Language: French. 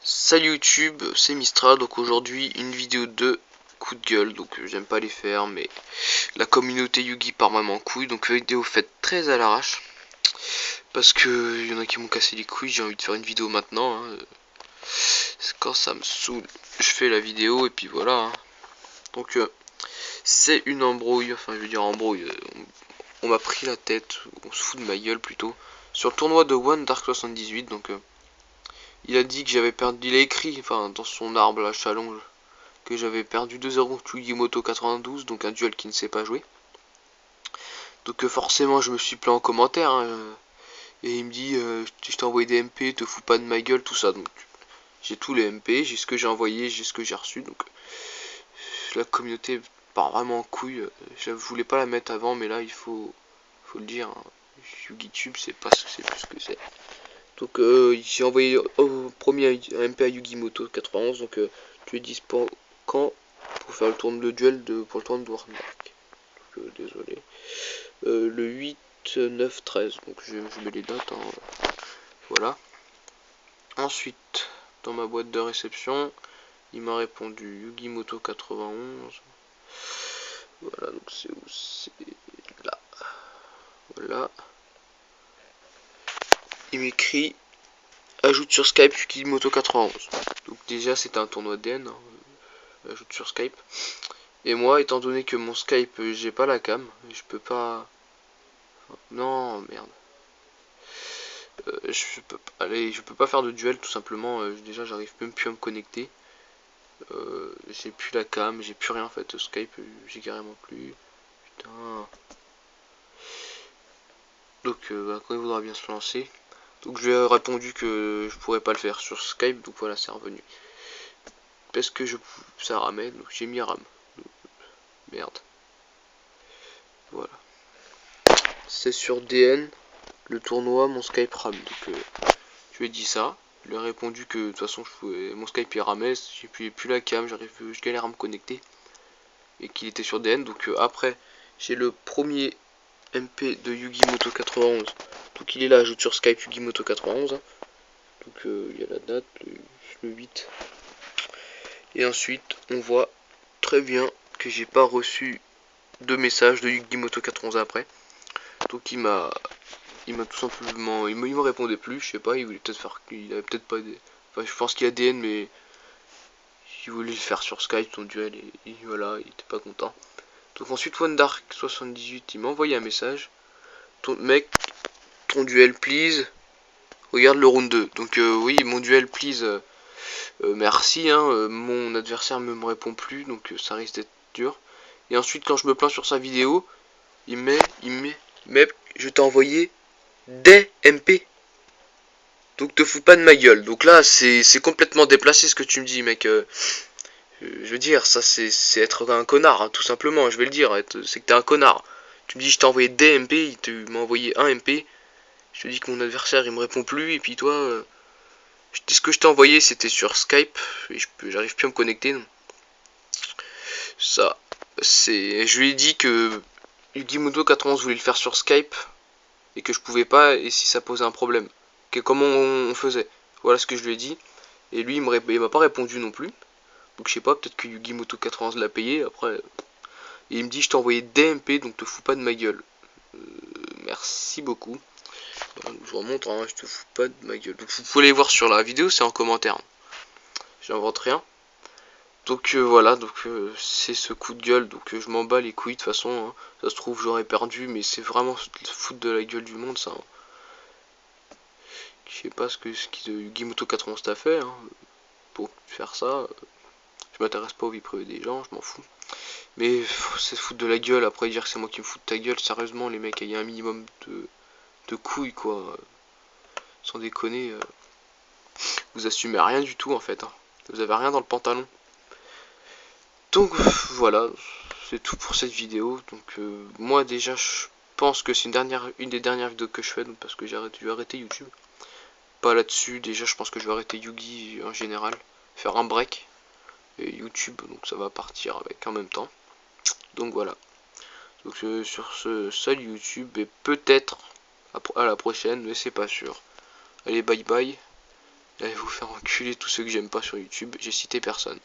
Salut YouTube, c'est Mistra. Donc aujourd'hui une vidéo de coup de gueule. Donc j'aime pas les faire, mais la communauté Yugi part vraiment en couille. Donc vidéo faite très à l'arrache, parce que y en a qui m'ont cassé les couilles. J'ai envie de faire une vidéo maintenant, hein. Quand ça me saoule, je fais la vidéo et puis voilà, hein. Donc c'est une embrouille, enfin je veux dire embrouille. On m'a pris la tête, on se fout de ma gueule plutôt, sur le tournoi de One Dark 78. Donc il a dit que j'avais perdu, il a écrit, enfin dans son arbre à challenge, que j'avais perdu 2-0 contre Yugimoto 92, donc un duel qui ne sait pas jouer. Donc forcément je me suis plaint en commentaire, hein, et il me dit je t'ai envoyé des MP, te fous pas de ma gueule, tout ça. Donc j'ai tous les MP, j'ai ce que j'ai envoyé, j'ai ce que j'ai reçu. Donc la communauté part vraiment en couille. Je voulais pas la mettre avant, mais là il faut le dire, hein. YugiTube c'est pas ce que c'est, plus ce que c'est. Donc j'ai envoyé au premier un MP à Yugimoto 91, donc tu es dispo quand pour faire le tour de duel pour le tour de Warmark. Désolé. Le 8, 9, 13. Donc je mets les dates, hein. Voilà. Ensuite, dans ma boîte de réception, il m'a répondu Yugimoto 91. Voilà, donc c'est où? C'est là. Voilà. Il m'écrit ajoute sur Skype Yugimoto 91. Donc déjà c'était un tournoi DN, hein. Ajoute sur Skype. Et moi, étant donné que mon Skype, j'ai pas la cam, je peux pas. Non, merde. Je peux pas faire de duel tout simplement. Déjà, j'arrive même plus à me connecter. J'ai plus la cam, j'ai plus rien en fait. Skype, j'ai carrément plus. Putain. Donc, quand il voudra bien se lancer. Donc, je lui ai répondu que je pourrais pas le faire sur Skype. Donc voilà, c'est revenu. Parce que ça ramène. Donc, j'ai mis RAM. Merde. Voilà. C'est sur DN. Le tournoi, mon Skype RAM. Donc, je lui ai dit ça. Je lui ai répondu que de toute façon mon Skype il ramait, j'ai plus la cam, je galère à me connecter. Et qu'il était sur DN. Donc après, j'ai le premier MP de Yugimoto 91. Donc il est là, ajoute sur Skype Yugimoto 91. Hein. Donc il y a la date, le 8. Et ensuite, on voit très bien que j'ai pas reçu de message de Yugimoto 91 après. Donc il m'a tout simplement, il me répondait plus, je sais pas, il voulait peut-être faire, il avait peut-être pas des, enfin je pense qu'il y a DN, mais il voulait le faire sur Skype ton duel, et voilà, il était pas content. Donc ensuite One Dark 78 il m'a envoyé un message, ton mec, ton duel please, regarde le round 2. Donc oui, mon duel please, merci, hein, mon adversaire me répond plus, donc ça risque d'être dur. Et ensuite quand je me plains sur sa vidéo, il met, mec, je t'ai envoyé des MP. Donc te fous pas de ma gueule. Donc là, c'est complètement déplacé ce que tu me dis, mec. Je veux dire, ça c'est être un connard, hein, tout simplement. Je vais le dire, c'est que t'es un connard. Tu me dis, je t'ai envoyé des MP, il m'a envoyé un MP. Je te dis que mon adversaire, il me répond plus. Et puis toi, ce que je t'ai envoyé, c'était sur Skype. Et j'arrive plus à me connecter. Non. Ça, c'est. Je lui ai dit que Yugimoto 91 voulait le faire sur Skype. Et que je pouvais pas, et si ça posait un problème. Comment on faisait. Voilà ce que je lui ai dit. Et lui, il m'a pas répondu non plus. Donc je sais pas, peut-être que Yugimoto 91 l'a payé. Après, et il me dit, je t'ai envoyé DMP, donc te fous pas de ma gueule. Merci beaucoup. Voilà, je vous remontre, hein, je te fous pas de ma gueule. Donc vous pouvez aller voir sur la vidéo, c'est en commentaire. J'invente rien. Donc voilà, donc c'est ce coup de gueule. Donc je m'en bats les couilles de toute façon. Hein. Ça se trouve, j'aurais perdu, mais c'est vraiment foutre de la gueule du monde, ça. Hein. Je sais pas ce que Yugimoto 91 t'a fait, hein, pour faire ça. Je m'intéresse pas aux vies privées des gens, je m'en fous. Mais c'est foutre de la gueule, après dire que c'est moi qui me fous de ta gueule, sérieusement les mecs, il y a un minimum de couilles quoi. Sans déconner, vous assumez rien du tout en fait. Hein. Vous avez rien dans le pantalon. Donc voilà, c'est tout pour cette vidéo. Donc moi déjà je pense que c'est une des dernières vidéos que je fais, donc parce que je vais arrêter YouTube. Pas là-dessus, déjà je pense que je vais arrêter Yugi en général. Faire un break. Et YouTube, donc ça va partir avec en même temps. Donc voilà. Donc sur ce, salut YouTube et peut-être à la prochaine, mais c'est pas sûr. Allez, bye bye. Allez vous faire enculer tous ceux que j'aime pas sur YouTube. J'ai cité personne.